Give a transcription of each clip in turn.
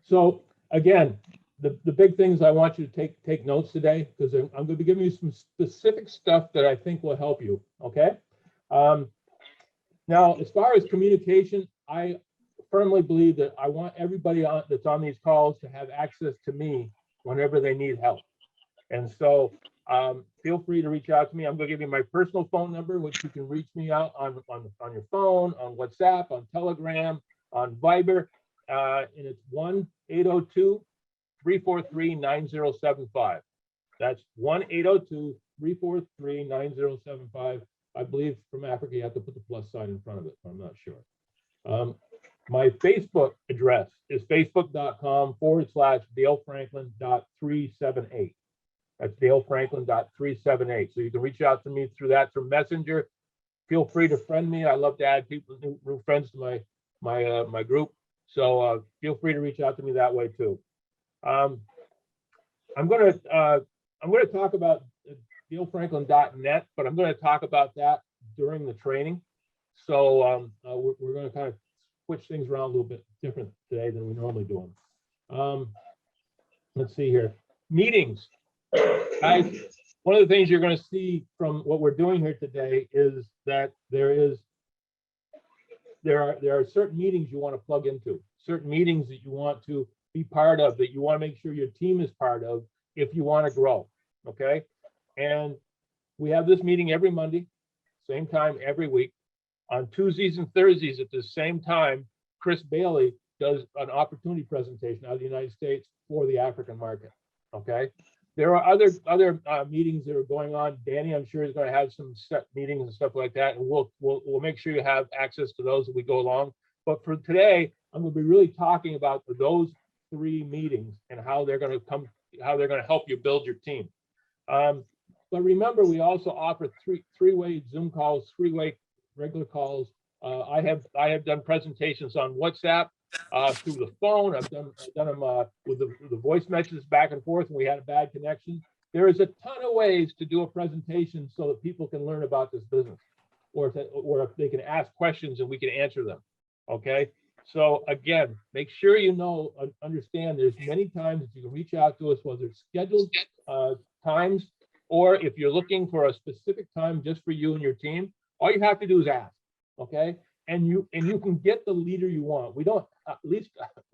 So again, the big things I want you to take notes today, because I'm going to be giving you some specific stuff that I think will help you. Okay. Now, as far as communication, I firmly believe that I want everybody that's on these calls to have access to me whenever they need help. And so feel free to reach out to me. I'm going to give you my personal phone number, which you can reach me out on your phone, on WhatsApp, on Telegram, on Viber. And it's 1-802-343-9075. That's 1-802-343-9075. I believe from Africa, you have to put the plus sign in front of it, but I'm not sure. My Facebook address is facebook.com/DaleFranklin.378. That's DaleFranklin.378. So you can reach out to me through that, through Messenger. Feel free to friend me. I love to add people, new friends to my group. So feel free to reach out to me that way too. I'm going to talk about DaleFranklin.net, but I'm going to talk about that during the training. So we're going to kind of switch things around a little bit different today than we normally do them. Let's see here. Meetings. Guys, one of the things you're going to see from what we're doing here today is that there are certain meetings you want to plug into, certain meetings that you want to be part of, that you want to make sure your team is part of if you want to grow. Okay. And we have this meeting every Monday, same time every week. On Tuesdays and Thursdays at the same time, Chris Bailey does an opportunity presentation out of the United States for the African market. Okay. There are other meetings that are going on. Danny, I'm sure, is going to have some set meetings and stuff like that, and we'll make sure you have access to those as we go along. But for today, I'm going to be really talking about those 3 meetings and how they're going to help you build your team. But remember, we also offer three-way Zoom calls, 3-way regular calls. I have done presentations on WhatsApp, through the phone. I've done them with the voice messages back and forth when we had a bad connection. There is a ton of ways to do a presentation so that people can learn about this business, or if they can ask questions and we can answer them. Okay. So again, make sure you understand there's many times that you can reach out to us, whether it's scheduled times, or if you're looking for a specific time just for you and your team, all you have to do is ask. Okay. And you can get the leader you want. We don't, at least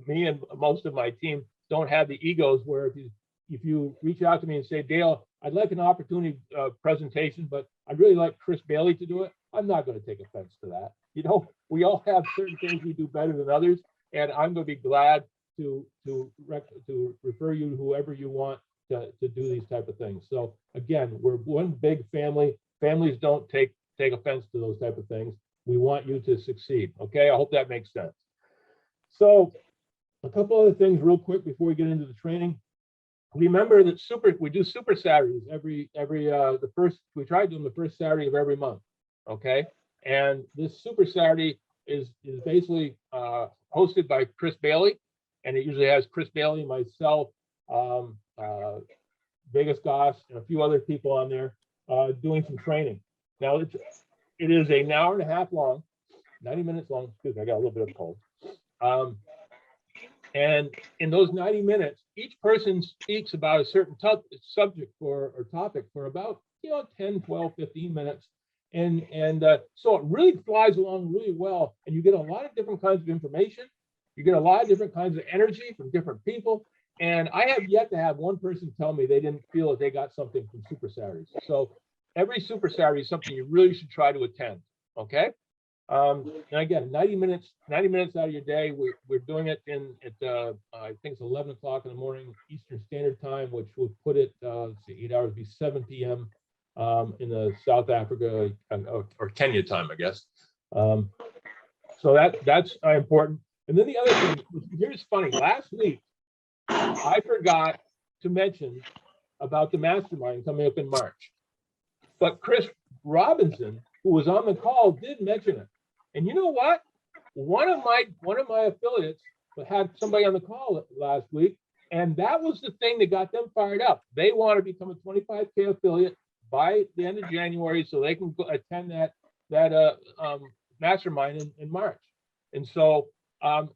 me and most of my team, don't have the egos where if you reach out to me and say, Dale, I'd like an opportunity presentation, but I'd really like Chris Bailey to do it, I'm not going to take offense to that. You know, we all have certain things we do better than others, and I'm going to be glad to refer you to whoever you want to do these type of things. So again, we're one big family. Families don't take offense to those type of things. We want you to succeed. Okay, I hope that makes sense. So a couple other things real quick before we get into the training. Remember that we do Super Saturdays we try to do them the first Saturday of every month. Okay, and this Super Saturday is basically hosted by Chris Bailey, and it usually has Chris Bailey, myself, Vegas Goss, and a few other people on there doing some training. Now it is an hour and a half long, 90 minutes long. Excuse me, I got a little bit of cold. And in those 90 minutes, each person speaks about a certain subject or topic for about 10, 12, 15 minutes. And so it really flies along really well. And you get a lot of different kinds of information. You get a lot of different kinds of energy from different people. And I have yet to have one person tell me they didn't feel that they got something from Super Saturdays. So every Super Saturday is something you really should try to attend. Okay. And again, 90 minutes out of your day. We're doing it at I think it's 11 o'clock in the morning Eastern Standard Time, which would put it, let's see, 8 hours would be 7 p.m. In the South Africa or Kenya time, I guess. So that's important. And then the other thing, here's funny. Last week, I forgot to mention about the mastermind coming up in March, but Chris Robinson, who was on the call, did mention it. And you know what? One of my affiliates had somebody on the call last week, and that was the thing that got them fired up. They want to become a 25K affiliate by the end of January, so they can attend that mastermind in March. And so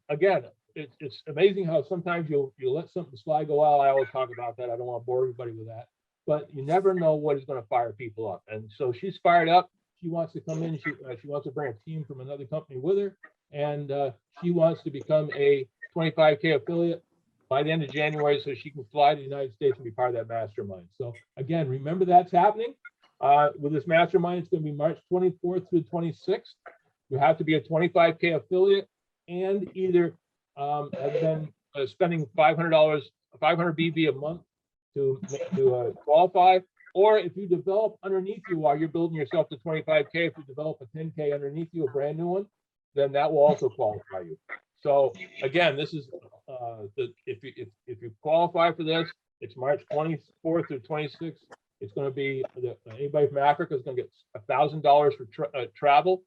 again, it's amazing how sometimes you'll let something slide go out. I always talk about that. I don't want to bore everybody with that, but you never know what is going to fire people up. And so she's fired up. She wants to come in. She wants to bring a team from another company with her, and she wants to become a 25K affiliate by the end of January, so she can fly to the United States and be part of that mastermind. So again, remember that's happening. With this mastermind, it's going to be March 24th through 26th. You have to be a 25K affiliate and either have been spending $500 BB a month to qualify, or if you develop underneath you while you're building yourself to 25K, if you develop a 10K underneath you, a brand new one, then that will also qualify you. So again, this is if you qualify for this, it's March 24th through 26th. It's going to be anybody from Africa is going to get $1,000 for travel.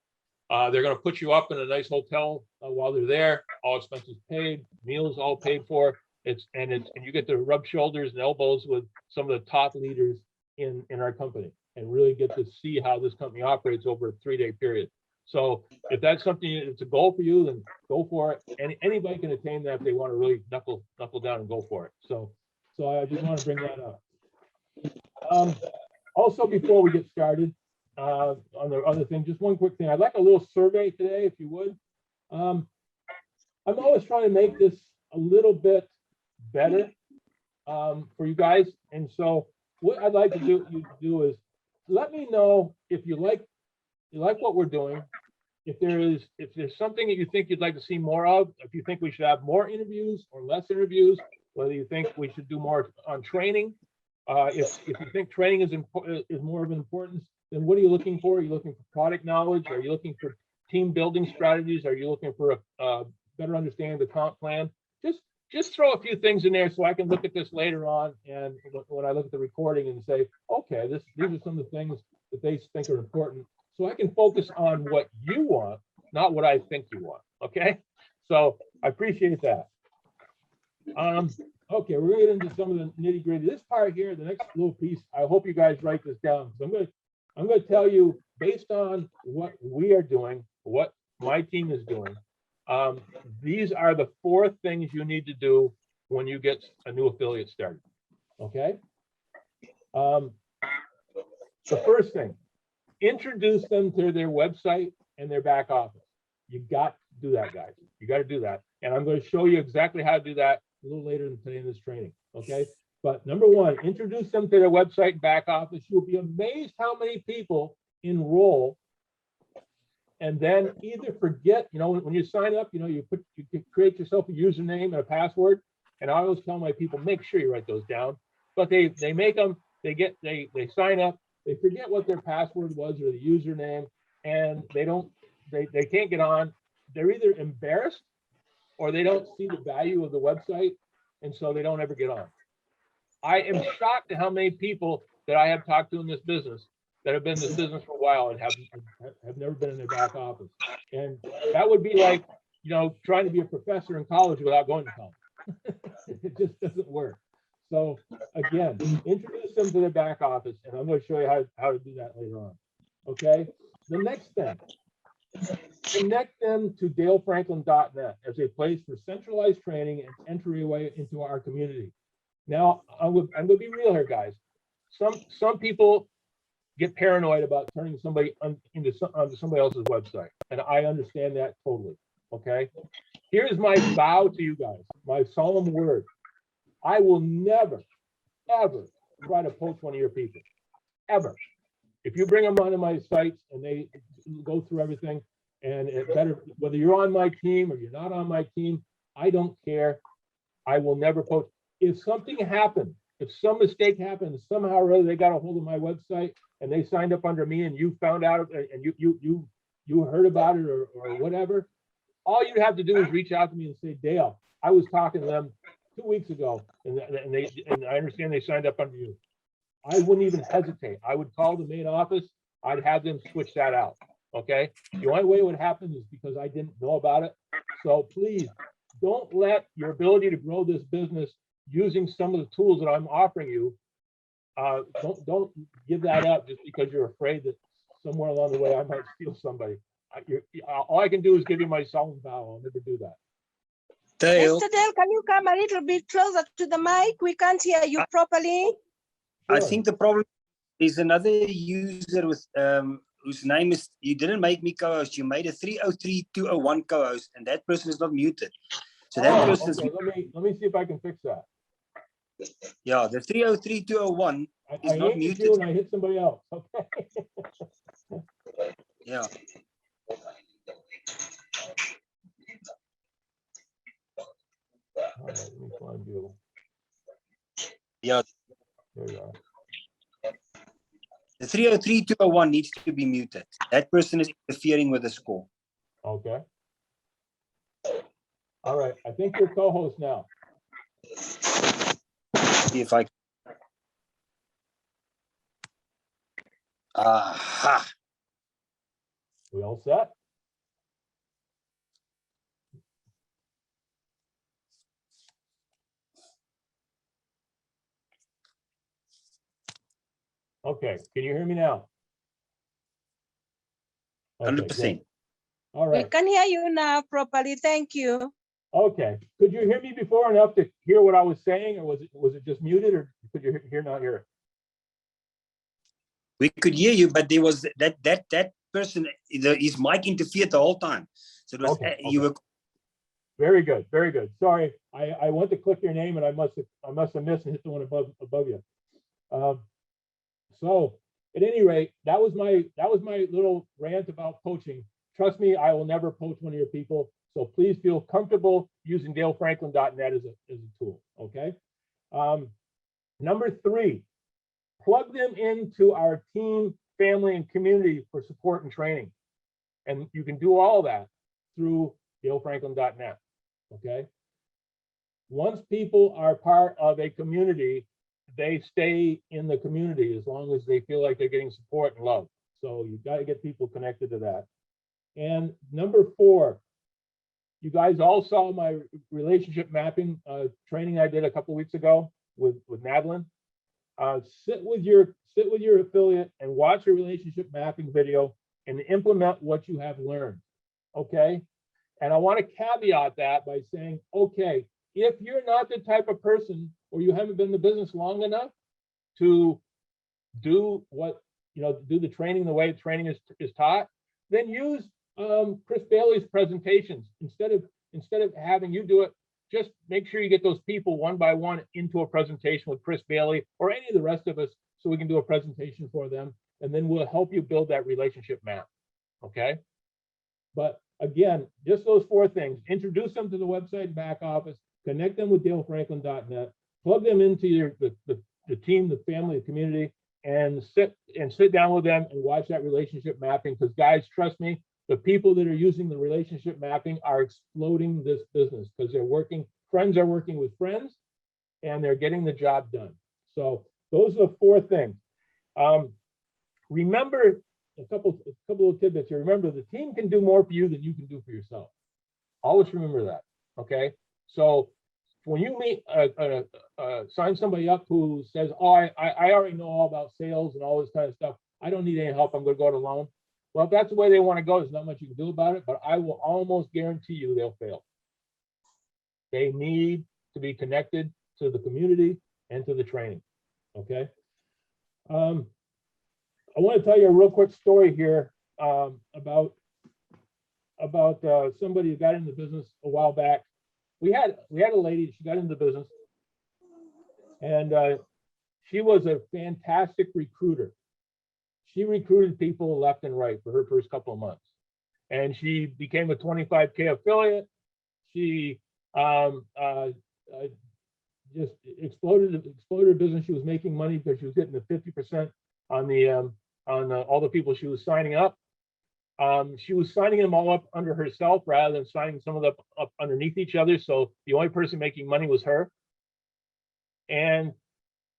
They're going to put you up in a nice hotel while they're there. All expenses paid, meals all paid for. And you get to rub shoulders and elbows with some of the top leaders in our company and really get to see how this company operates over a 3-day period. So if that's something, it's a goal for you, then go for it. And anybody can attain that if they want to really knuckle down and go for it. So I just want to bring that up. Also, before we get started on the other thing, just one quick thing. I'd like a little survey today, if you would. I'm always trying to make this a little bit better for you guys. And so what I'd like to do is let me know if you like what we're doing. If there's something that you think you'd like to see more of, if you think we should have more interviews or less interviews, whether you think we should do more on training. If you think training is more of an importance, then what are you looking for? Are you looking for product knowledge? Are you looking for team building strategies? Are you looking for a better understanding of the comp plan? Just throw a few things in there so I can look at this later on, and when I look at the recording and say, okay, these are some of the things that they think are important, so I can focus on what you want, not what I think you want. Okay, so I appreciate that. Okay, we're gonna get into some of the nitty gritty. This part here, the next little piece, I hope you guys write this down. So I'm gonna tell you based on what we are doing, what my team is doing. These are the 4 things you need to do when you get a new affiliate started. Okay. The first thing, introduce them to their website and their back office. You got to do that, guys. You got to do that. And I'm going to show you exactly how to do that a little later today in this training. Okay. But number 1, introduce them to their website and back office. You'll be amazed how many people enroll and then either forget, when you sign up, you create yourself a username and a password. And I always tell my people, make sure you write those down. But they make them, they sign up, they forget what their password was or the username, and they can't get on. They're either embarrassed or they don't see the value of the website, and so they don't ever get on. I am shocked at how many people that I have talked to in this business that have been in this business for a while and have never been in their back office. And that would be like, trying to be a professor in college without going to college. It just doesn't work. So again, introduce them to their back office, and I'm going to show you how to do that later on. Okay. The next thing, connect them to dalefranklin.net as a place for centralized training and entryway into our community. Now, I'm going to be real here, guys. Some people get paranoid about turning somebody onto somebody else's website, and I understand that totally. Okay. Here's my vow to you guys, my solemn word. I will never, ever try to poach one of your people, ever. If you bring them onto my sites and they go through everything, and it better, whether you're on my team or you're not on my team, I don't care. I will never poach. If something happened, if some mistake happened, somehow or other they got a hold of my website and they signed up under me and you found out and you heard about it or whatever, all you have to do is reach out to me and say, Dale, I was talking to them 2 weeks ago, and I understand they signed up under you. I wouldn't even hesitate. I would call the main office. I'd have them switch that out. Okay. The only way it would happen is because I didn't know about it. So please don't let your ability to grow this business using some of the tools that I'm offering you. Don't give that up just because you're afraid that somewhere along the way I might steal somebody. All I can do is give you my solemn vow. I'll never do that. Dale, Mr. Dale, can you come a little bit closer to the mic? We can't hear you properly. I Sure. think the problem is another user with whose name is, you didn't make me co-host, you made a 303-201 co-host, and that person is not muted. So that Oh, person's, okay, let me see if I can fix that. yeah, the 303-201 is I not aimed at muted. you and I hit somebody else. Okay. Yeah. All right, let me find you. Yeah, There you are. the 303-201 needs to be muted. That person is interfering with the score. Okay. All right, I think you're co-host now. See if I. Aha. We all set? Okay, can you hear me now? Okay, 100%. great. All We right, can hear you now properly. Thank you. okay. Could you hear me before enough to hear what I was saying, or was it just muted, or could you not hear it? We could hear you, but there was that person, his mic interfered the whole time. So it was, Okay, you were. Very good, very good. Sorry, I went to click your name and I must have missed and hit the one above you. So at any rate, that was my little rant about poaching. Trust me, I will never poach one of your people. So please feel comfortable using dalefranklin.net as a tool. Okay. Number 3, plug them into our team, family, and community for support and training. And you can do all that through dalefranklin.net. Okay. Once people are part of a community, they stay in the community as long as they feel like they're getting support and love. So you've got to get people connected to that. And number 4, you guys all saw my relationship mapping training I did a couple weeks ago with Madeline. Sit with your affiliate and watch a relationship mapping video and implement what you have learned. Okay. And I want to caveat that by saying, okay, if you're not the type of person or you haven't been in the business long enough to do do the training the way training is taught, then use Chris Bailey's presentations. Instead of having you do it, just make sure you get those people one by one into a presentation with Chris Bailey or any of the rest of us so we can do a presentation for them. And then we'll help you build that relationship map. Okay. But again, just those 4 things: introduce them to the website back office, connect them with dalefranklin.net, plug them into the team, the family, the community, and sit down with them and watch that relationship mapping. Because guys, trust me, the people that are using the relationship mapping are exploding this business because friends are working with friends and they're getting the job done. So those are the 4 things. Remember a couple of tidbits here. Remember, the team can do more for you than you can do for yourself. Always remember that. Okay. So when you sign somebody up who says, "Oh, I already know all about sales and all this kind of stuff. I don't need any help. I'm going to go it alone." Well, if that's the way they want to go, there's not much you can do about it. But I will almost guarantee you they'll fail. They need to be connected to the community and to the training. Okay. I want to tell you a real quick story here about somebody who got into the business a while back. We had a lady, she got into the business, and she was a fantastic recruiter. She recruited people left and right for her first couple of months, and she became a 25K affiliate. She just exploded her business. She was making money because she was getting the 50% on all the people she was signing up. She was signing them all up under herself rather than signing some of them up underneath each other. So the only person making money was her. And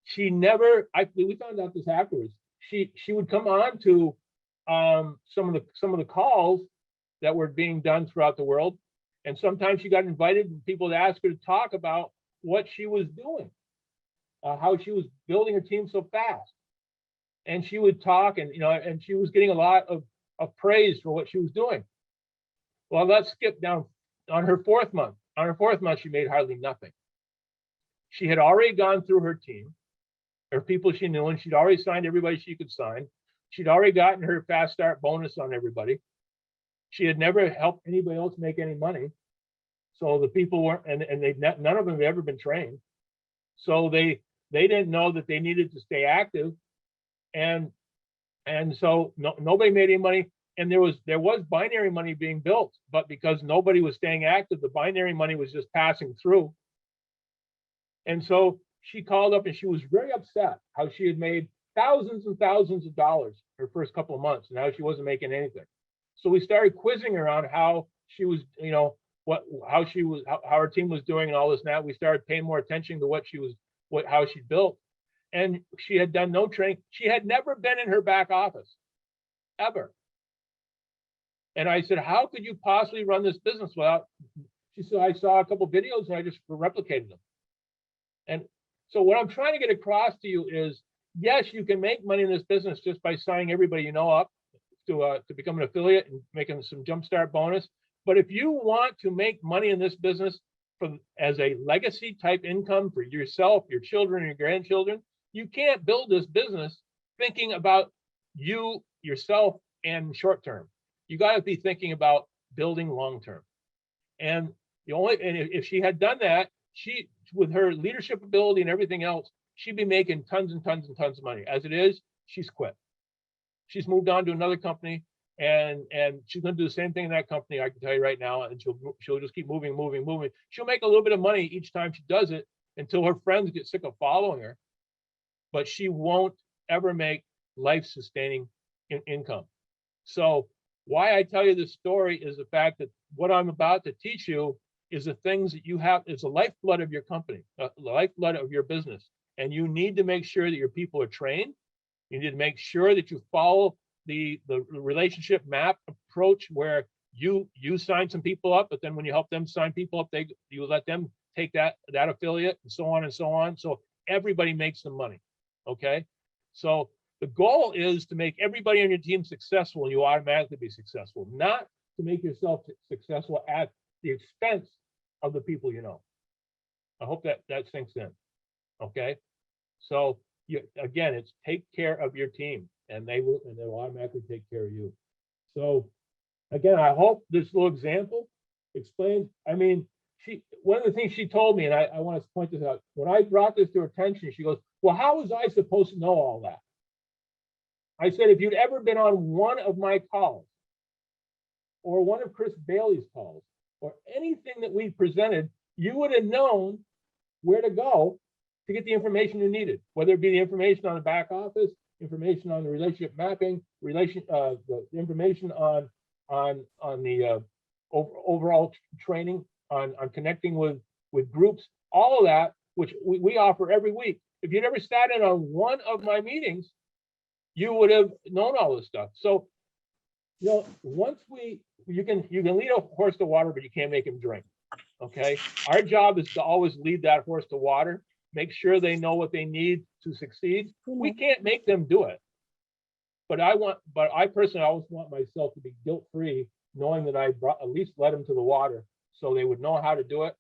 she never, we found out this afterwards. She would come on to some of the calls that were being done throughout the world. And sometimes she got invited and people would ask her to talk about what she was doing, how she was building her team so fast. And she would talk, and and she was getting a lot of praise for what she was doing. Well, let's skip down on her 4th month. on her fourth month, she made hardly nothing. She had already gone through her team, her people she knew, and she'd already signed everybody she could sign. She'd already gotten her fast start bonus on everybody. She had never helped anybody else make any money. So the people weren't, and none of them had ever been trained. So they didn't know that they needed to stay active. And so nobody made any money. And there was binary money being built, but because nobody was staying active, the binary money was just passing through. And so she called up and she was very upset how she had made thousands and thousands of dollars her first couple of months. And now she wasn't making anything. So we started quizzing her on how she was, how her team was doing and all this and that. We started paying more attention to how she built. And she had done no training. She had never been in her back office, ever. And I said, how could you possibly run this business without? She said, I saw a couple of videos and I just replicated them. And so what I'm trying to get across to you is, yes, you can make money in this business just by signing everybody you know up to become an affiliate and making some jumpstart bonus. But if you want to make money in this business as a legacy type income for yourself, your children, and your grandchildren, you can't build this business thinking about you, yourself, and short term. You got to be thinking about building long term. And if she had done that, she, with her leadership ability and everything else, she'd be making tons and tons and tons of money. As it is, she's quit. She's moved on to another company, and she's going to do the same thing in that company. I can tell you right now, and she'll just keep moving. She'll make a little bit of money each time she does it until her friends get sick of following her, but she won't ever make life-sustaining income. So why I tell you this story is the fact that what I'm about to teach you is the things that you have, is the lifeblood of your company, the lifeblood of your business. And you need to make sure that your people are trained. You need to make sure that you follow the relationship map approach, where you sign some people up, but then when you help them sign people up, you let them take that affiliate, and so on and so on. So everybody makes some money. Okay. So the goal is to make everybody on your team successful, and you automatically be successful, not to make yourself successful at the expense of the people you know. I hope that sinks in. Okay. So again, it's take care of your team, and they will automatically take care of you. So again, I hope this little example explains. I mean, one of the things she told me, and I want to point this out, when I brought this to her attention, she goes, well, how was I supposed to know all that? I said, if you'd ever been on one of my calls or one of Chris Bailey's calls or anything that we presented, you would have known where to go to get the information you needed, whether it be the information on the back office, information on the relationship mapping, the information on the overall training, on connecting with groups, all of that, which we offer every week. If you'd ever sat in on one of my meetings, you would have known all this stuff. So, once you can lead a horse to water, but you can't make him drink. Okay. Our job is to always lead that horse to water, make sure they know what they need to succeed. We can't make them do it. But I personally always want myself to be guilt-free, knowing that I at least led them to the water so they would know how to do it.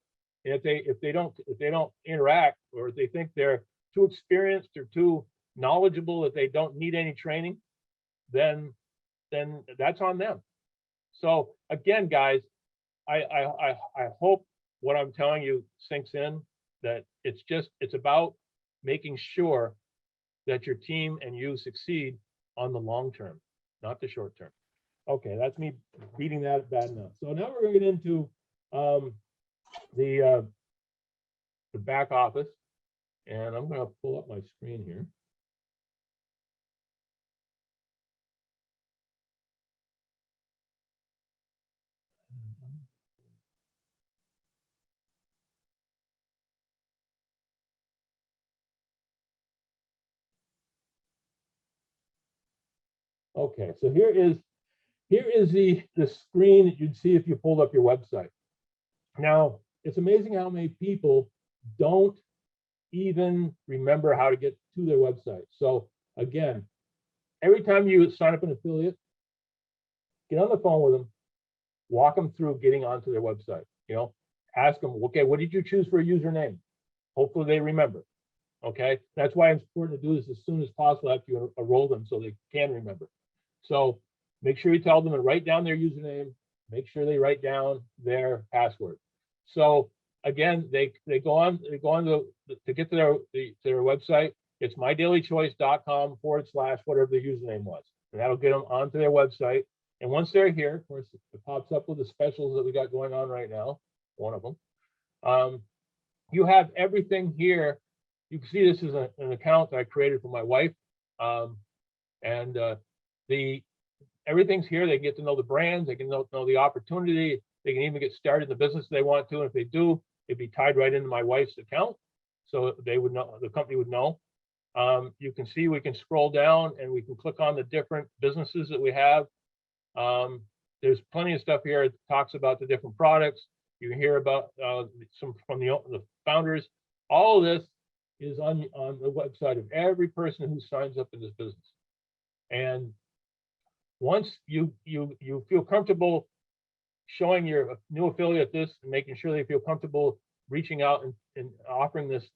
And if they don't interact, or if they think they're too experienced or too knowledgeable that they don't need any training, then that's on them. So again, guys, I hope what I'm telling you sinks in, that it's about making sure that your team and you succeed on the long term, not the short term. Okay, that's me beating that bad enough. So now we're going to get into the back office, and I'm going to pull up my screen here. Okay, so here is the screen that you'd see if you pulled up your website. Now, it's amazing how many people don't even remember how to get to their website. So again, every time you sign up an affiliate, get on the phone with them, walk them through getting onto their website. Ask them, okay, what did you choose for a username? Hopefully they remember. Okay, that's why it's important to do this as soon as possible after you enroll them so they can remember. So make sure you tell them to write down their username. Make sure they write down their password. So again, they go on to get to their website. It's mydailychoice.com/, whatever the username was, and that'll get them onto their website. And once they're here, of course, it pops up with the specials that we got going on right now. One of them. You have everything here. You can see this is an account that I created for my wife, everything's here. They can get to know the brands. They can know the opportunity. They can even get started in the business if they want to. And if they do, it'd be tied right into my wife's account, so they would know. The company would know. You can see we can scroll down and we can click on the different businesses that we have. There's plenty of stuff here that talks about the different products. You can hear about some from the founders. All of this is on the website of every person who signs up in this business. And once you feel comfortable showing your new affiliate this and making sure they feel comfortable reaching out and offering this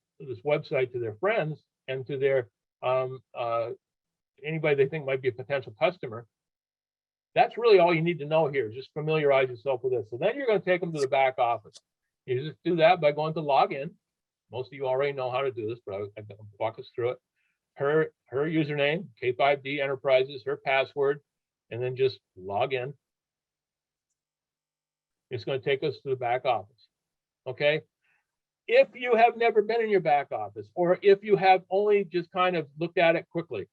website to their friends and to their anybody they think might be a potential customer, that's really all you need to know here. Just familiarize yourself with this. So then you're going to take them to the back office. You just do that by going to login. Most of you already know how to do this, but I can walk us through it. Her username, K5D Enterprises, her password, and then just log in. It's going to take us to the back office. Okay. If you have never been in your back office, or if you have only just kind of looked at it quickly,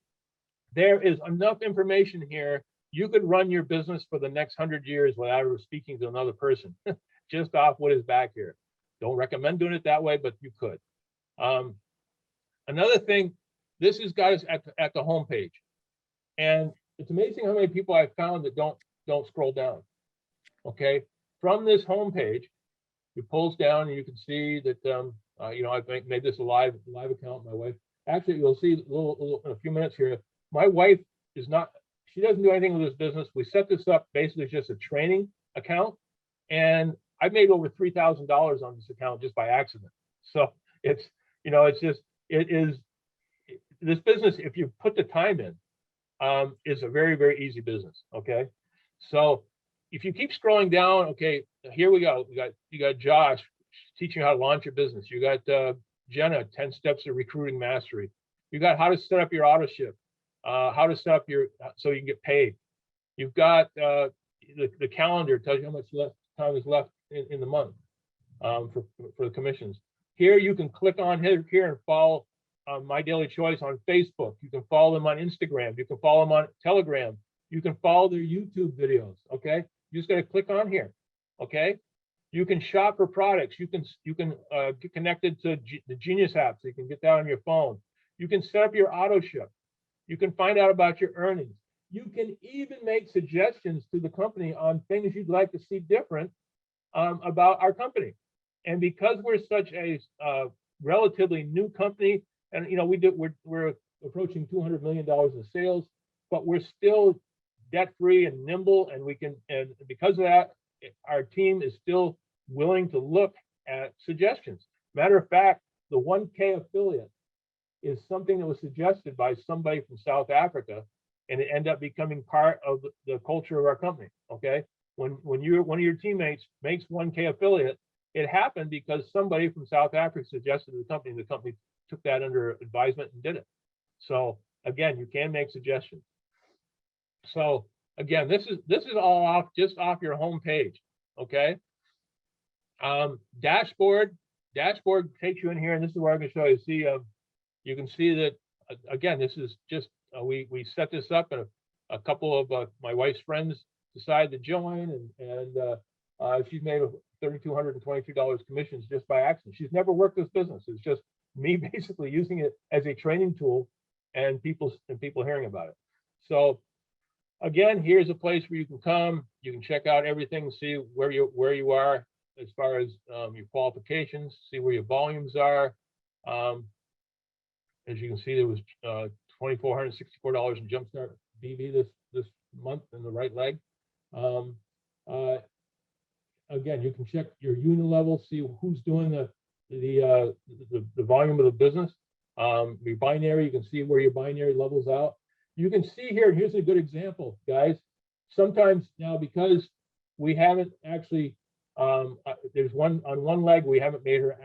there is enough information here. You could run your business for the next 100 years without ever speaking to another person, just off what is back here. Don't recommend doing it that way, but you could. Another thing, this is guys at the home page, and it's amazing how many people I've found that don't scroll down. Okay, from this home page, it pulls down and you can see that I've made this a live account. My wife, actually, you'll see in a few minutes here. My wife is not. She doesn't do anything with this business. We set this up basically just a training account, and I made over $3,000 on this account just by accident. So it's this business, if you put the time in, is a very, very easy business. Okay, so if you keep scrolling down, okay, here we go. You got Josh teaching you how to launch your business. You got Jenna, 10 steps to recruiting mastery. You got how to set up your auto ship, how to set up so you can get paid. You've got the calendar tells you how much time is left in the month for the commissions. Here you can click on here and follow My Daily Choice on Facebook. You can follow them on Instagram. You can follow them on Telegram. You can follow their YouTube videos. Okay, you just got to click on here. Okay, you can shop for products. You can get connected to the Genius app, so you can get that on your phone. You can set up your auto ship. You can find out about your earnings. You can even make suggestions to the company on things you'd like to see different about our company. And because we're such a relatively new company, and we're approaching $200 million in sales, but we're still debt-free and nimble, and because of that, our team is still willing to look at suggestions. Matter of fact, the 1K affiliate is something that was suggested by somebody from South Africa, and it ended up becoming part of the culture of our company. Okay, when one of your teammates makes 1K affiliate, it happened because somebody from South Africa suggested to the company. The company took that under advisement and did it. So again, you can make suggestions. So again, this is all just off your home page. Okay. Dashboard takes you in here, and this is where I'm going to show you. See, you can see that again. This is just we set this up, and a couple of my wife's friends decided to join, and she's made $3,222 commissions just by accident. She's never worked this business. It's just me basically using it as a training tool, and people hearing about it. So again, here's a place where you can come. You can check out everything, see where you are as far as your qualifications, see where your volumes are. As you can see, there was $2,464 in Jumpstart BV this month in the right leg. again, you can check your unit level, see who's doing the volume of the business. Your binary, you can see where your binary levels out. You can see here, here's a good example, guys. Sometimes now, because we haven't actually, there's on one leg, we haven't made her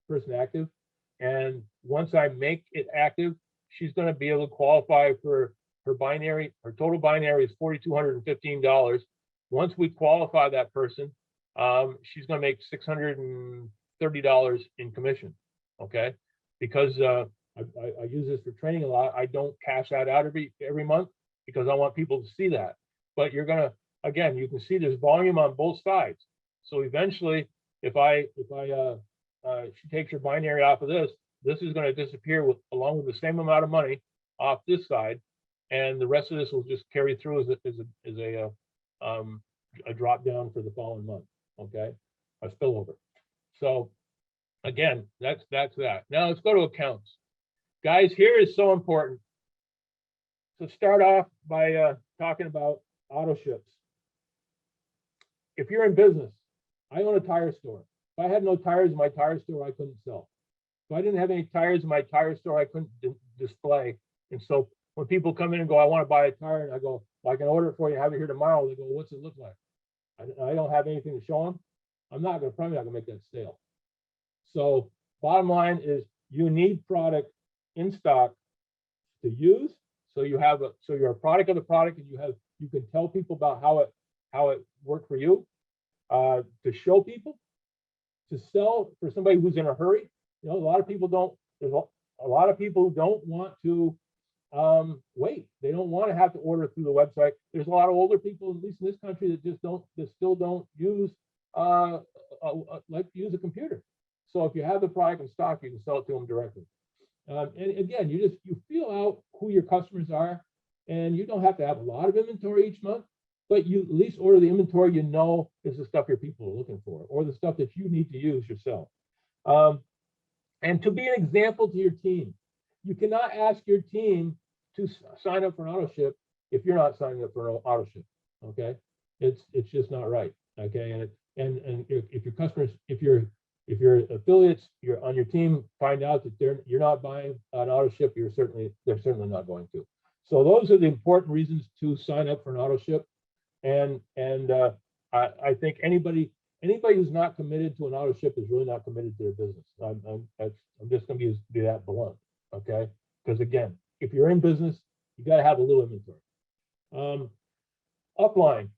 person active. And once I make it active, she's going to be able to qualify for her binary. Her total binary is $4,215. Once we qualify that person, she's going to make $630 in commission. Okay, because I use this for training a lot. I don't cash that out every month because I want people to see that. But you're gonna, again, you can see there's volume on both sides. So eventually, if she takes her binary off of this is going to disappear along with the same amount of money off this side, and the rest of this will just carry through as a drop down for the following month. Okay, a spillover. So again, that's that. Now let's go to accounts, guys. Here is so important. So start off by talking about auto ships. If you're in business, I own a tire store. If I had no tires in my tire store, I couldn't sell. If I didn't have any tires in my tire store, I couldn't display. And so when people come in and go, I want to buy a tire, and I go, well, I can order it for you, have it here tomorrow. They go, what's it look like? I don't have anything to show them. I'm probably not gonna make that sale. So bottom line is you need product in stock to use. So you're a product of the product, and you can tell people about how it worked for you, to show people, to sell for somebody who's in a hurry. You know, a lot of people don't want to wait. They don't want to have to order through the website. There's a lot of older people, at least in this country, that still don't use use a computer. So if you have the product in stock, you can sell it to them directly. And again, you feel out who your customers are, and you don't have to have a lot of inventory each month, but you at least order the inventory you know is the stuff your people are looking for, or the stuff that you need to use yourself. And to be an example to your team, you cannot ask your team to sign up for an auto ship if you're not signing up for an auto ship. Okay, it's just not right. Okay, and if your customers, if your affiliates, you're on your team, find out that you're not buying an auto ship, they're certainly not going to. So those are the important reasons to sign up for an auto ship. And I think anybody who's not committed to an auto ship is really not committed to their business. I'm just going to be that blunt, okay? Because again, if you're in business, you got to have a little inventory. Upline.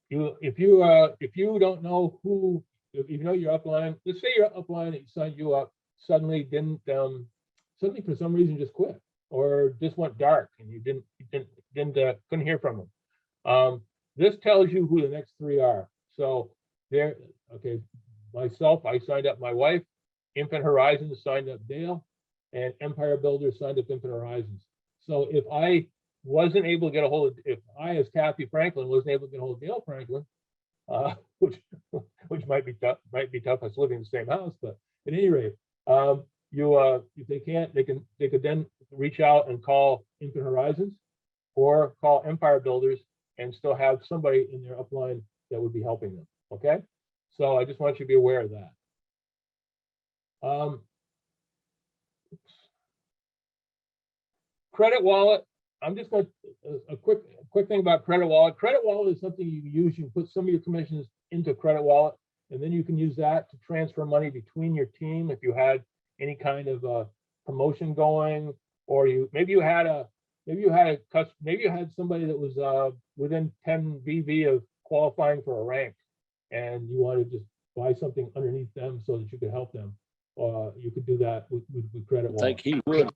If you don't know who, if you know your upline, let's say your upline that signed you up suddenly for some reason just quit, or just went dark, and you couldn't hear from them. This tells you who the next three are. So myself, I signed up my wife, Infinite Horizons signed up Dale, and Empire Builders signed up Infinite Horizons. So if I wasn't able to get a hold of, if I, as Kathy Franklin, wasn't able to get a hold of Dale Franklin, which might be tough us living in the same house, but at any rate, if they can't, they could then reach out and call Infinite Horizons or call Empire Builders and still have somebody in their upline that would be helping them. Okay, so I just want you to be aware of that. Credit wallet. I'm just going to a quick thing about credit wallet. Credit wallet is something you can use. You can put some of your commissions into credit wallet, and then you can use that to transfer money between your team if you had any kind of promotion going, or maybe you had somebody that was within 10 BV of qualifying for a rank, and you want to just buy something underneath them so that you could help them. You could do that with credit wallet. Like he would.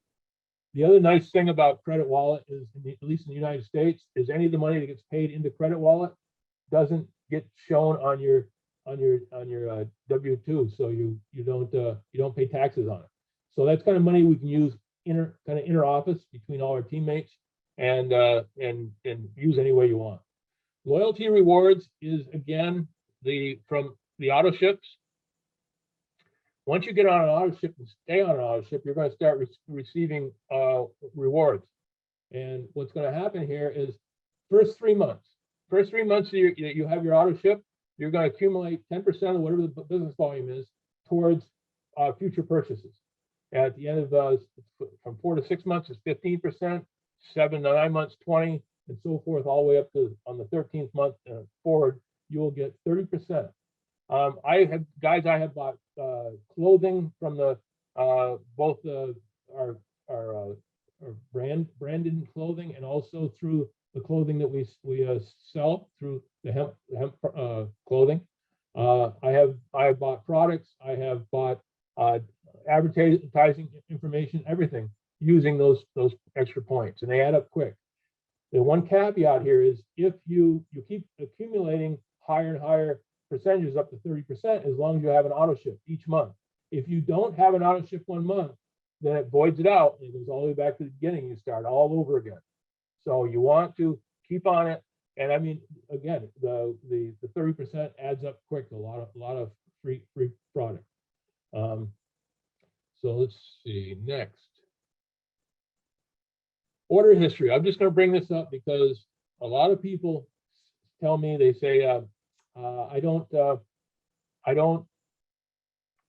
The other nice thing about credit wallet is, at least in the United States, is any of the money that gets paid into credit wallet doesn't get shown on your W-2, so you don't pay taxes on it. So that's kind of money we can use inter office between all our teammates and use any way you want. Loyalty rewards is again from the auto ships. Once you get on an auto ship and stay on an auto ship, you're going to start receiving rewards. And what's going to happen here is first 3 months that you have your auto ship, you're going to accumulate 10% of whatever the business volume is towards future purchases. At the end of from 4 to 6 months is 15%, 7 to 9 months 20, and so forth, all the way up to on the 13th month forward, you will get 30%. I have bought clothing from the both our branded clothing, and also through the clothing that we sell through the hemp clothing. I have bought products. I have bought advertising information, everything using those extra points, and they add up quick. The one caveat here is if you keep accumulating higher and higher percentages up to 30%, as long as you have an auto ship each month. If you don't have an auto ship 1 month, then it voids it out. It goes all the way back to the beginning. You start all over again. So you want to keep on it. And I mean, again, the 30% adds up quick. A lot of free product. So let's see next. Order history. I'm just going to bring this up because a lot of people tell me, they say, I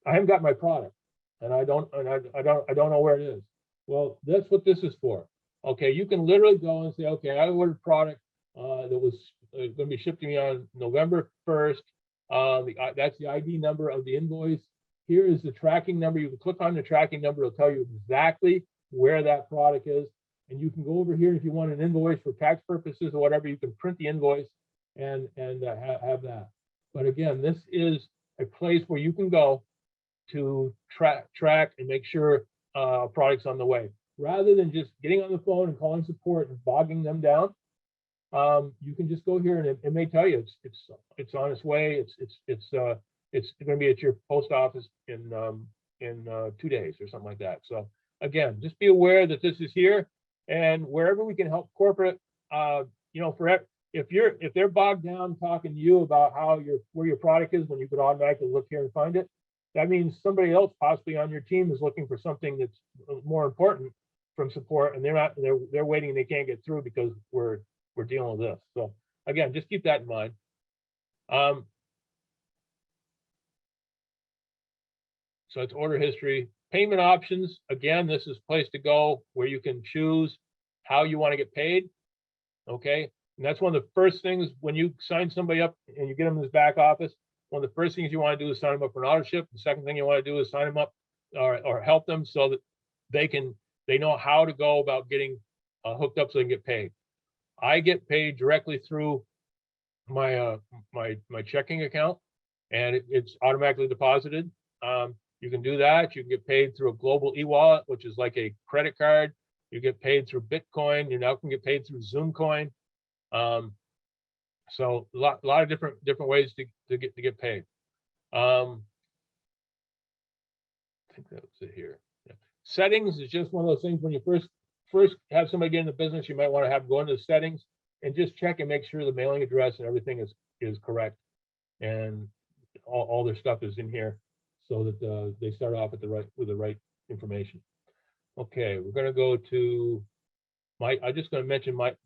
haven't got my product, and I don't know where it is. Well, that's what this is for. Okay, you can literally go and say, okay, I ordered product that was going to be shipped to me on November 1st. That's the ID number of the invoice. Here is the tracking number. You can click on the tracking number. It'll tell you exactly where that product is. And you can go over here if you want an invoice for tax purposes or whatever. You can print the invoice and have that. But again, this is a place where you can go to track and make sure products on the way, rather than just getting on the phone and calling support and bogging them down. You can just go here and it may tell you it's on its way. It's going to be at your post office in 2 days or something like that. So again, just be aware that this is here, and wherever we can help corporate, if they're bogged down talking to you about where your product is when you could automatically look here and find it, that means somebody else possibly on your team is looking for something that's more important from support, and they're waiting and they can't get through because we're dealing with this. So again, just keep that in mind. So it's order history. Payment options. Again, this is a place to go where you can choose how you want to get paid. Okay. And that's one of the first things when you sign somebody up and you get them in this back office. One of the first things you want to do is sign them up for an auto ship. The second thing you want to do is sign them up or help them so that they know how to go about getting hooked up so they can get paid. I get paid directly through my my checking account, and it's automatically deposited. You can do that. You can get paid through a global e-wallet, which is like a credit card. You get paid through Bitcoin. You now can get paid through Zoom Coin. So a lot of different ways to get paid. I think that's it here. Yeah. Settings is just one of those things when you first have somebody get in the business, you might want to have go into the settings and just check and make sure the mailing address and everything is correct, and all their stuff is in here, so that they start off with the right information. Okay, we're going to go to I'm just going to mention my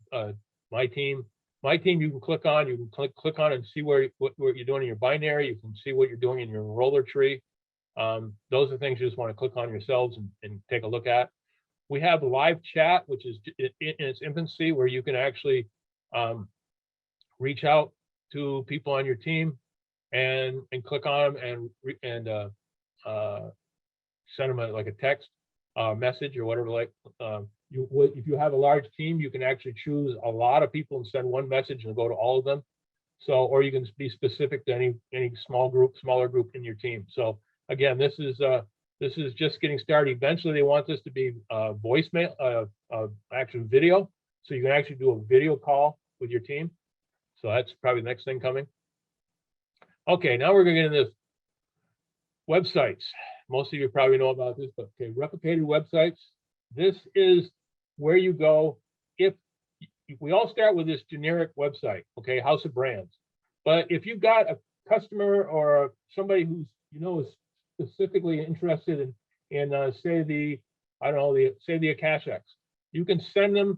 team. My team, you can click on. You can click on and see what you're doing in your binary. You can see what you're doing in your roller tree. Those are things you just want to click on yourselves and take a look at. We have live chat, which is in its infancy, where you can actually reach out to people on your team and click on them and send them like a text message or whatever. Like if you have a large team, you can actually choose a lot of people and send one message and go to all of them. So, or you can be specific to any smaller group in your team. So again, this is just getting started. Eventually, they want this to be voicemail, actually video, so you can actually do a video call with your team. So that's probably the next thing coming. Okay, now we're going to get into this. Websites. Most of you probably know about this, but okay, replicated websites. This is where you go if we all start with this generic website, okay, house of brands. But if you've got a customer or somebody who's is specifically interested in say the Akashics, you can send them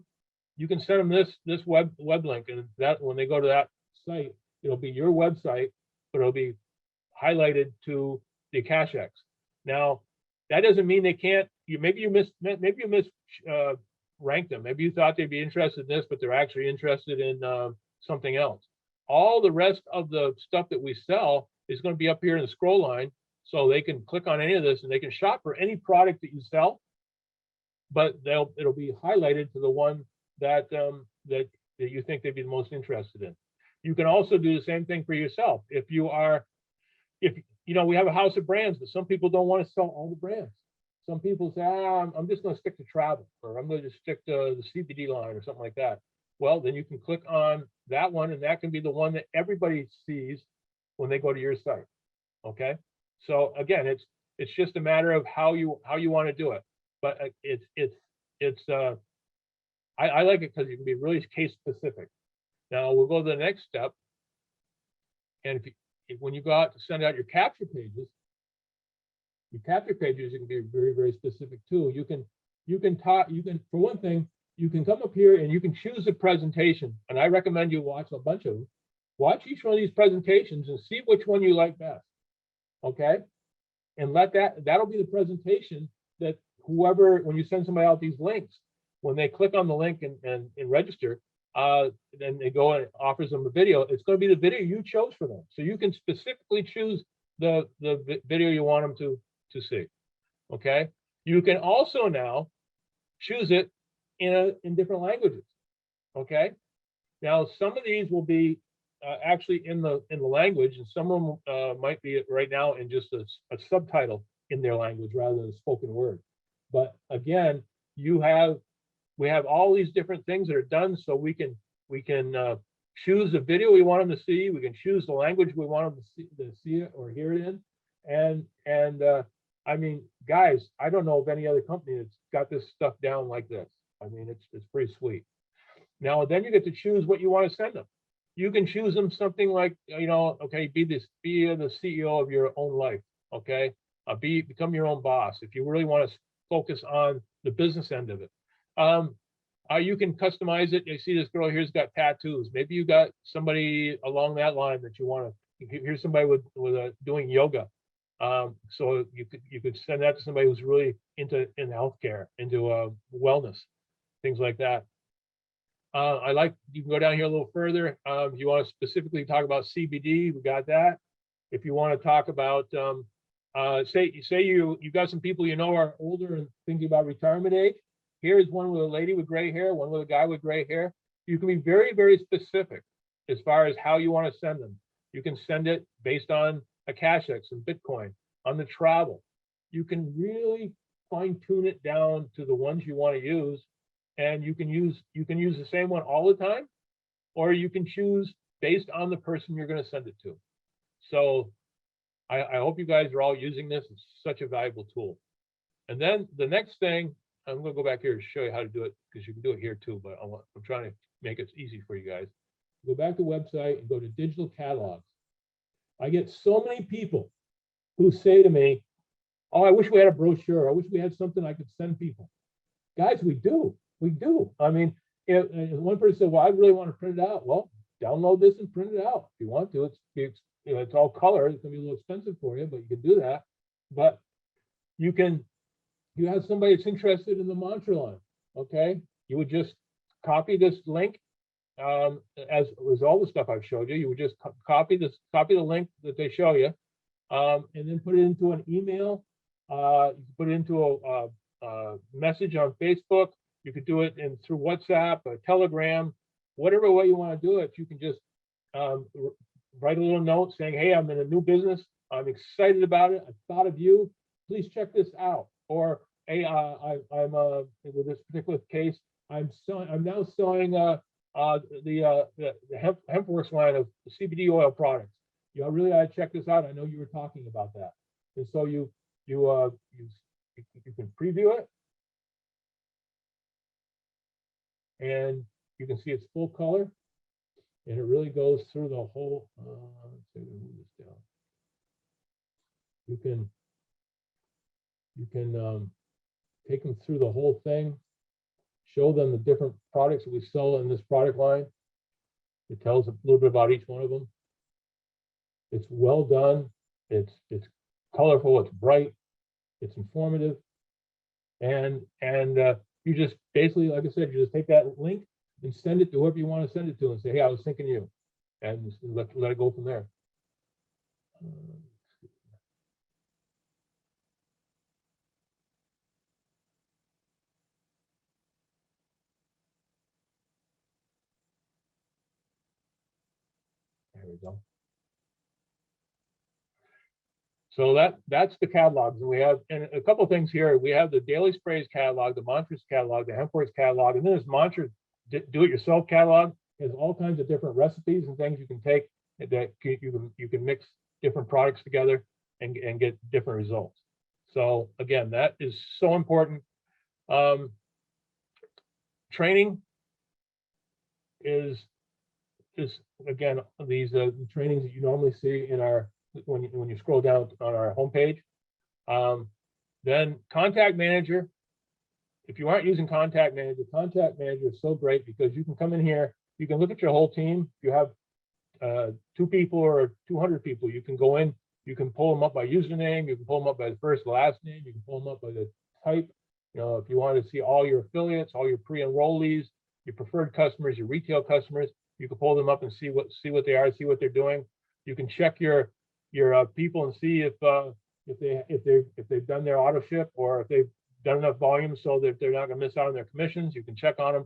this web link, and that when they go to that site, it'll be your website, but it'll be highlighted to the cash X. Now, that doesn't mean they can't, maybe you ranked them. Maybe you thought they'd be interested in this, but they're actually interested in something else. All the rest of the stuff that we sell is going to be up here in the scroll line, so they can click on any of this and they can shop for any product that you sell, but it'll be highlighted to the one that that you think they'd be the most interested in. You can also do the same thing for yourself. If you know, we have a house of brands, but some people don't want to sell all the brands. Some people say, I'm just going to stick to travel, or I'm going to just stick to the CBD line or something like that. Well, then you can click on that one, and that can be the one that everybody sees when they go to your site. Okay. So again, it's just a matter of how you want to do it. But I like it because you can be really case specific. Now we'll go to the next step. And when you go out to send out your capture pages, you can be very, very specific too. You can for one thing, you can come up here and you can choose a presentation. And I recommend you watch a bunch of them. Watch each one of these presentations and see which one you like best. Okay. And that'll be the presentation that whoever, when you send somebody out these links, when they click on the link and register, then they go and it offers them a video. It's going to be the video you chose for them. So you can specifically choose the video you want them to see. Okay. You can also now choose it in different languages. Okay. Now some of these will be actually in the language, and some of them might be right now in just a subtitle in their language rather than a spoken word. But again, we have all these different things that are done, so we can choose the video we want them to see. We can choose the language we want them to see it or hear it in. And I mean, guys, I don't know of any other company that's got this stuff down like this. I mean, it's pretty sweet. Now, then you get to choose what you want to send them. You can choose them something like, you know, okay, be the CEO of your own life. Okay, become your own boss if you really want to focus on the business end of it. You can customize it. You see this girl here's got tattoos. Maybe you got somebody along that line that you want to. Here's somebody with doing yoga. So you could send that to somebody who's really in healthcare, into wellness, things like that. You can go down here a little further. If you want to specifically talk about CBD, we got that. If you want to talk about, say you got some people you know are older and thinking about retirement age. Here's one with a lady with gray hair, one with a guy with gray hair. You can be very, very specific as far as how you want to send them. You can send it based on a cash X and Bitcoin, on the travel. You can really fine tune it down to the ones you want to use. And you can use the same one all the time, or you can choose based on the person you're going to send it to. So I hope you guys are all using this. It's such a valuable tool. And then the next thing, I'm going to go back here to show you how to do it, because you can do it here too, but I'm trying to make it easy for you guys. Go back to the website and go to digital catalogs. I get so many people who say to me, oh, I wish we had a brochure. I wish we had something I could send people. Guys, we do. We do. I mean, if one person said, well, I really want to print it out. Well, download this and print it out if you want to. It's all color. It's going to be a little expensive for you, but you can do that. But you have somebody that's interested in the mantra line. Okay. You would just copy this link, as was all the stuff I've showed you. You would just copy the link that they show you, and then put it into an email. You can put it into a message on Facebook. You could do it through WhatsApp, or Telegram, whatever way you want to do it. You can just write a little note saying, hey, I'm in a new business. I'm excited about it. I thought of you. Please check this out. Or, hey, I'm with this particular case, I'm now selling the HempWorks line of CBD oil products. You really ought to check this out. I know you were talking about that. And so you can preview it. And you can see it's full color, and it really goes through the whole. Let's see, move this down. You can take them through the whole thing, show them the different products that we sell in this product line. It tells a little bit about each one of them. It's well done. It's colorful. It's bright. It's informative. And you just basically, like I said, you just take that link and send it to whoever you want to send it to, and say, hey, I was thinking of you, and let it go from there. There we go. So that's the catalogs, and we have and a couple of things here. We have the Daily Sprays catalog, the Mantras catalog, the Hempworks catalog, and then this Mantras do-it-yourself catalog. Has all kinds of different recipes and things you can take that you can mix different products together and get different results. So again, that is so important. Training is again these trainings that you normally see in our when you scroll down on our homepage. Then Contact Manager. If you aren't using Contact Manager is so great because you can come in here, you can look at your whole team. If you have 2 people or 200 people, you can go in, you can pull them up by username, you can pull them up by the first, last name, you can pull them up by the type. You know, if you want to see all your affiliates, all your pre-enrollees, your preferred customers, your retail customers, you can pull them up and see what they are, see what they're doing. You can check your people and see if they've done their auto ship or if they've done enough volume so that they're not going to miss out on their commissions. You can check on them.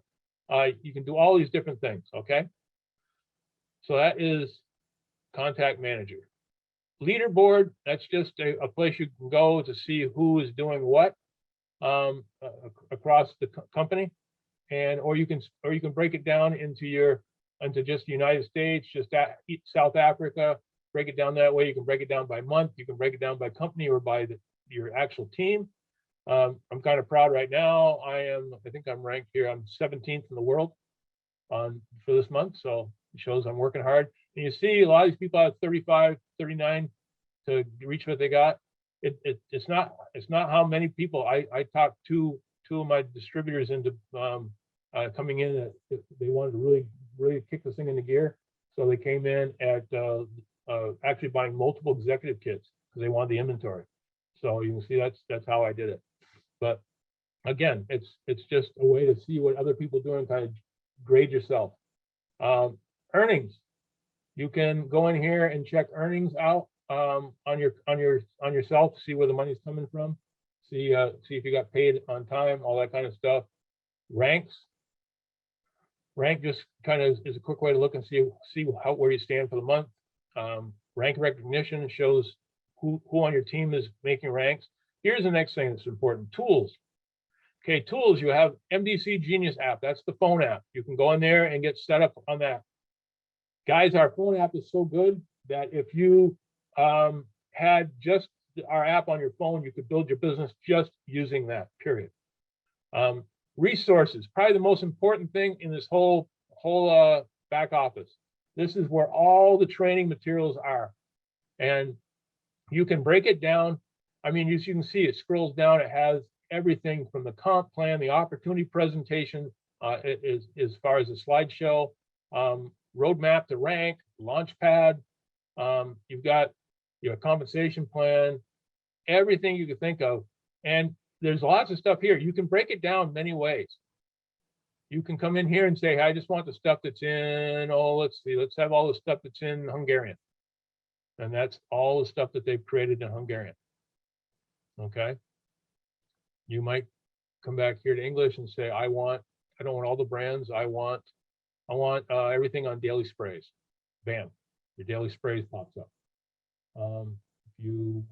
You can do all these different things. Okay. So that is Contact Manager. Leaderboard, that's just a place you can go to see who is doing what across the company, and or you can break it down into just the United States, just South Africa. Break it down that way. You can break it down by month. You can break it down by company or by your actual team. I'm kind of proud right now. I think I'm ranked here. I'm 17th in the world for this month. So it shows I'm working hard. And you see a lot of these people have 35, 39 to reach what they got. It's not how many people. I talked to 2 of my distributors into coming in. They wanted to really kick this thing into gear. So they came in at actually buying multiple executive kits because they wanted the inventory. So you can see that's how I did it. But again, it's just a way to see what other people are doing, kind of grade yourself. Earnings, you can go in here and check earnings out on yourself, see where the money's coming from, see if you got paid on time, all that kind of stuff. Rank just kind of is a quick way to look and see where you stand for the month. Rank recognition shows who on your team is making ranks. Here's the next thing that's important: tools. Okay, tools. You have MDC Genius app. That's the phone app. You can go in there and get set up on that. Guys, our phone app is so good that if you had just our app on your phone, you could build your business just using that, period. Resources, probably the most important thing in this whole back office. This is where all the training materials are. And you can break it down. I mean, as you can see, it scrolls down. It has everything from the comp plan, the opportunity presentation, as far as the slideshow, roadmap to rank, launchpad. You've got your compensation plan, everything you could think of. And there's lots of stuff here. You can break it down many ways. You can come in here and say, hey, I just want the stuff that's in, let's have all the stuff that's in Hungarian. And that's all the stuff that they've created in Hungarian. Okay. You might come back here to English and say, I don't want all the brands. I want everything on Daily Sprays. Bam, your Daily Sprays pops up. If you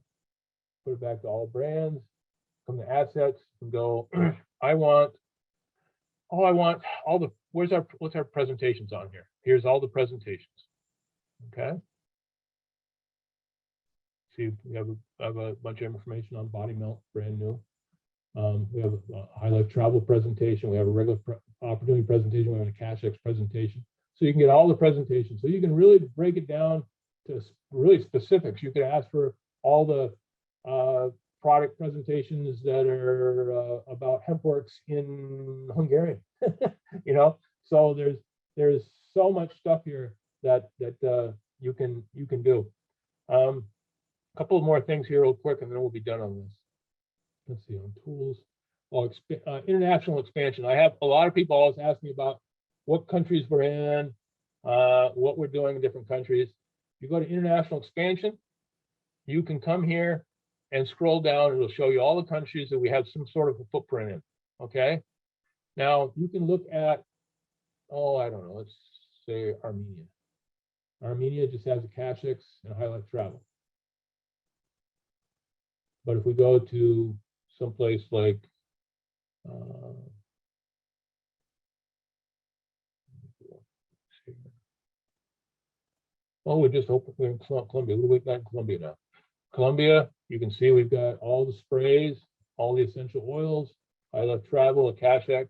put it back to all brands, come to assets and go, I want all the, what's our presentations on here? Here's all the presentations. Okay. See, we have a bunch of information on Body Melt, brand new. We have a high life travel presentation. We have a regular opportunity presentation. We have a Cash X presentation. So you can get all the presentations. So you can really break it down to really specifics. You could ask for all the product presentations that are about Hempworks in Hungarian. You know, so there's so much stuff here that you can do. A couple of more things here real quick, and then we'll be done on this. Let's see, on tools. Oh, international expansion. I have a lot of people always ask me about what countries we're in, what we're doing in different countries. You go to international expansion, you can come here and scroll down. It'll show you all the countries that we have some sort of a footprint in. Okay. Now you can look at, oh, I don't know, let's say Armenia. Armenia just has a CashX and highlight travel. But if we go to someplace like oh, we're just open. We're in Colombia. We've got Colombia now. Colombia, you can see we've got all the sprays, all the essential oils. I love travel, a CashX.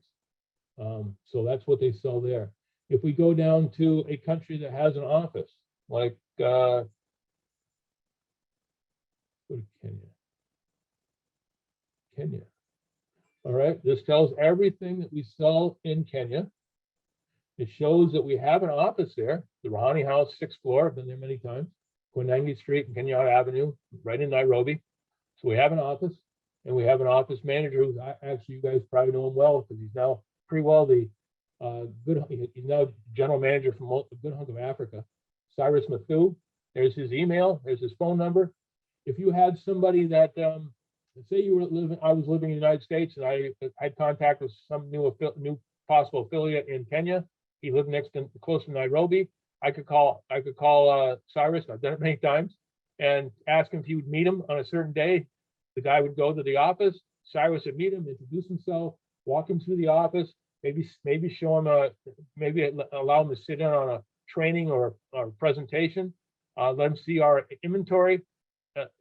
So that's what they sell there. If we go down to a country that has an office, like go to Kenya. Kenya. All right, this tells everything that we sell in Kenya. It shows that we have an office there, the Rahani House, 6th floor. I've been there many times. Koinange Street and Kenyatta Avenue, right in Nairobi. So we have an office, and we have an office manager who's actually, you guys probably know him well because he's now pretty well the he's now general manager from a good hunk of Africa. Cyrus Matthew. There's his email. There's his phone number. If you had somebody that say you were living, I was living in the United States, and I had contact with some new possible affiliate in Kenya. He lived close to Nairobi. I could call Cyrus. I've done it many times, and ask him if he would meet him on a certain day. The guy would go to the office. Cyrus would meet him, introduce himself, walk him through the office, maybe show him maybe allow him to sit in on a training or presentation. Let him see our inventory.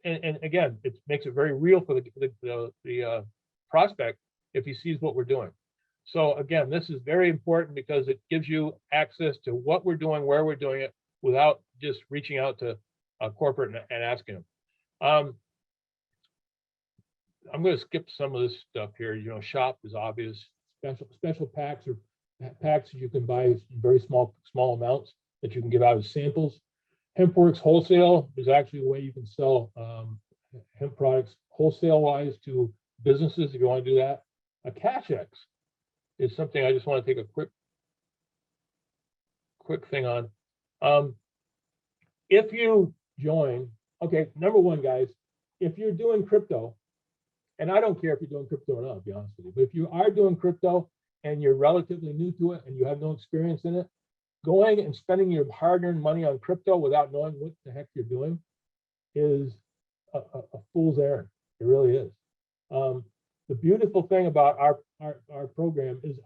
And again, it makes it very real for the prospect if he sees what we're doing. So again, this is very important because it gives you access to what we're doing, where we're doing it, without just reaching out to a corporate and asking them. I'm going to skip some of this stuff here. You know, shop is obvious. Special packs or packs you can buy in very small amounts that you can give out as samples. HempWorks wholesale is actually a way you can sell hemp products wholesale wise to businesses if you want to do that. A CashX is something I just want to take a quick thing on. If you join, okay, number one, guys, if you're doing crypto, and I don't care if you're doing crypto or not, to be honest with you, but if you are doing crypto and you're relatively new to it and you have no experience in it, going and spending your hard-earned money on crypto without knowing what the heck you're doing is a fool's errand. It really is. The beautiful thing about our program is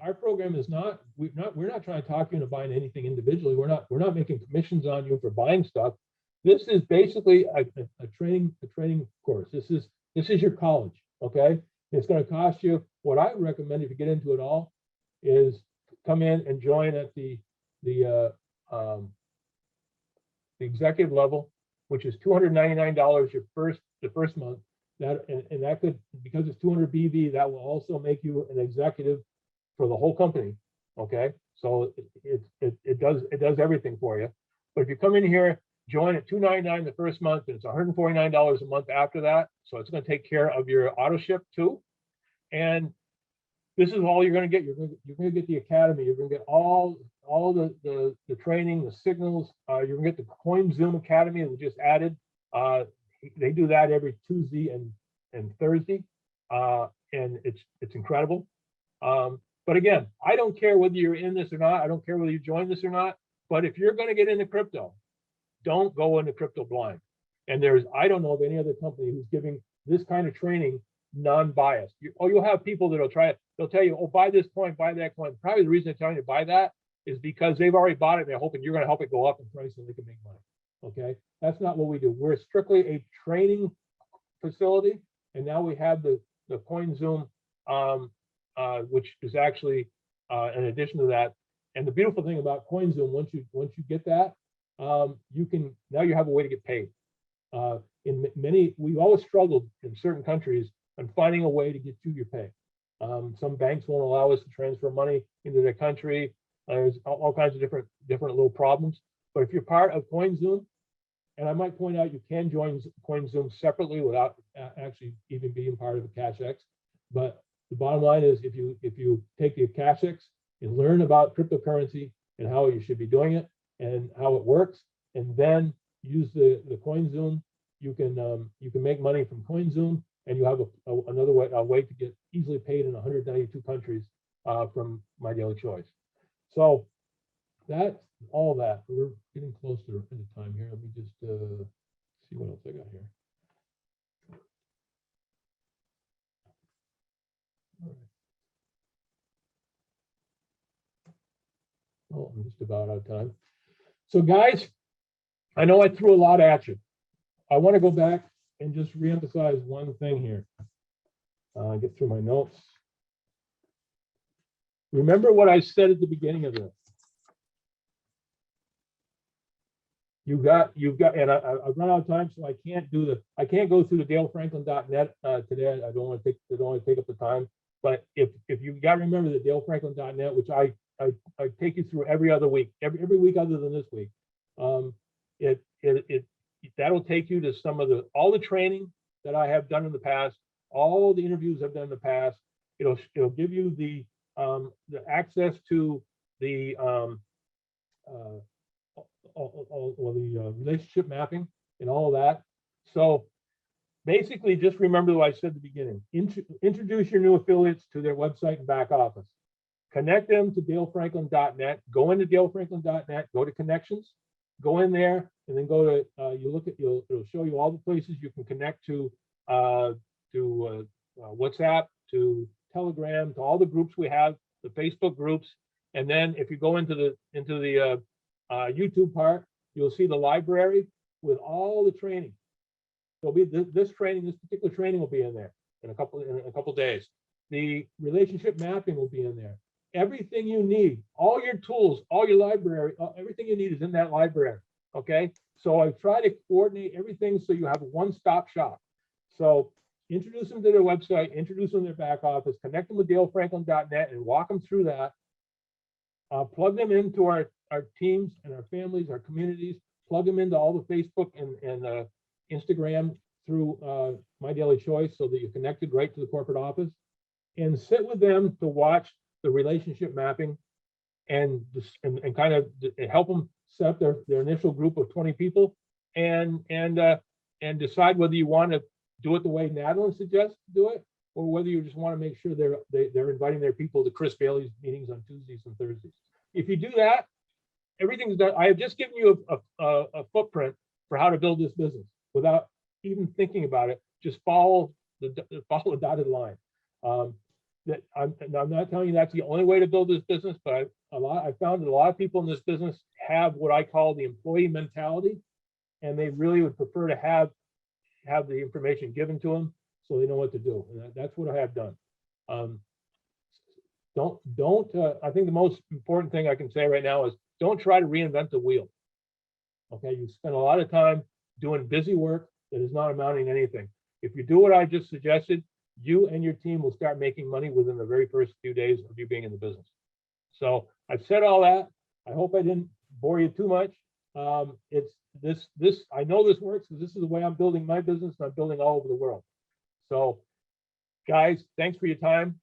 not we're not trying to talk you into buying anything individually. We're not making commissions on you for buying stuff. This is basically a training course. This is your college. Okay, it's going to cost you. What I recommend if you get into it all is come in and join at the executive level, which is $299 the first month. That and that could, because it's 200 BV, that will also make you an executive for the whole company. Okay, so it does everything for you. But if you come in here, join at $299 the first month, and it's $149 a month after that. So it's going to take care of your auto ship too. And this is all you're going to get. You're going to get the academy. You're going to get all the training, the signals. You're going to get the CoinZoom Academy that we just added. They do that every Tuesday and Thursday, and it's incredible. But again, I don't care whether you're in this or not. I don't care whether you join this or not. But if you're going to get into crypto, don't go into crypto blind. And I don't know of any other company who's giving this kind of training non-biased. You'll have people that'll try it. They'll tell you, oh, buy this coin, buy that coin. Probably the reason they're telling you to buy that is because they've already bought it and they're hoping you're going to help it go up in price so they can make money. Okay, that's not what we do. We're strictly a training facility, and now we have the CoinZoom, which is actually in addition to that. And the beautiful thing about CoinZoom, once you get that, now you have a way to get paid. We've always struggled in certain countries on finding a way to get to your pay. Some banks won't allow us to transfer money into their country. There's all kinds of different little problems. But if you're part of CoinZoom, And I might point out, you can join CoinZoom separately without actually even being part of a CashX. But the bottom line is, if you take the CashX and learn about cryptocurrency and how you should be doing it and how it works, and then use the CoinZoom, you can make money from CoinZoom, and you have another way to get easily paid in 192 countries from My Daily Choice. So that's all that. We're getting close to the end of time here. Let me just see what else I got here. All right. Oh, I'm just about out of time. So guys, I know I threw a lot at you. I want to go back and just reemphasize one thing here. Get through my notes. Remember what I said at the beginning of this. You've got, and I've run out of time, so I can't go through the dalefranklin.net today. I don't want to take up the time. But if you got to remember the dalefranklin.net, which I take you through every other week, every week other than this week, that'll take you to all the training that I have done in the past, all the interviews I've done in the past. It'll give you the access to the relationship mapping and all of that. So basically, just remember what I said at the beginning. Introduce your new affiliates to their website and back office. Connect them to dalefranklin.net. Go into dalefranklin.net, go to connections, go in there, and then go to it'll show you all the places you can connect to WhatsApp, to Telegram, to all the groups we have, the Facebook groups. And then if you go into the YouTube part, you'll see the library with all the training. There'll be this particular training will be in there in a couple days. The relationship mapping will be in there. Everything you need, all your tools, all your library, everything you need is in that library. Okay, so I try to coordinate everything so you have a one-stop shop. So introduce them to their website, introduce them to their back office, connect them with dalefranklin.net, and walk them through that. Plug them into our teams and our families, our communities. Plug them into all the Facebook and Instagram through My Daily Choice, so that you're connected right to the corporate office. And sit with them to watch the relationship mapping and kind of help them set up their initial group of 20 people and decide whether you want to do it the way Madeline suggests to do it, or whether you just want to make sure they're inviting their people to Chris Bailey's meetings on Tuesdays and Thursdays. If you do that, everything's done. I have just given you a footprint for how to build this business without even thinking about it. Just follow the dotted line. I'm not telling you that's the only way to build this business, but I found that a lot of people in this business have what I call the employee mentality, and they really would prefer to have the information given to them so they know what to do. And that's what I have done. I think the most important thing I can say right now is don't try to reinvent the wheel. Okay, you spend a lot of time doing busy work that is not amounting to anything. If you do what I just suggested, you and your team will start making money within the very first few days of you being in the business. So I've said all that. I hope I didn't bore you too much. It's this. I know this works because this is the way I'm building my business, and I'm building all over the world. So, guys, thanks for your time.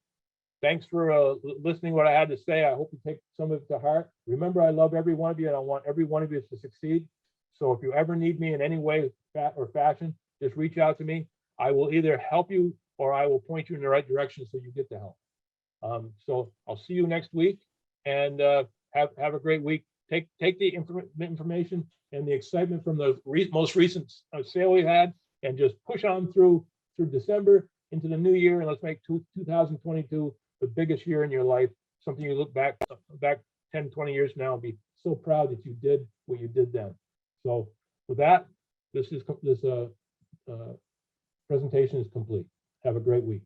Thanks for listening to what I had to say. I hope you take some of it to heart. Remember, I love every one of you, and I want every one of you to succeed. So if you ever need me in any way or fashion, just reach out to me. I will either help you or I will point you in the right direction so you get the help. So I'll see you next week, and have a great week. Take the information and the excitement from the most recent sale we had, and just push on through December into the new year, and let's make 2022 the biggest year in your life. Something you look back 10, 20 years from now and be so proud that you did what you did then. So with that, this presentation is complete. Have a great week.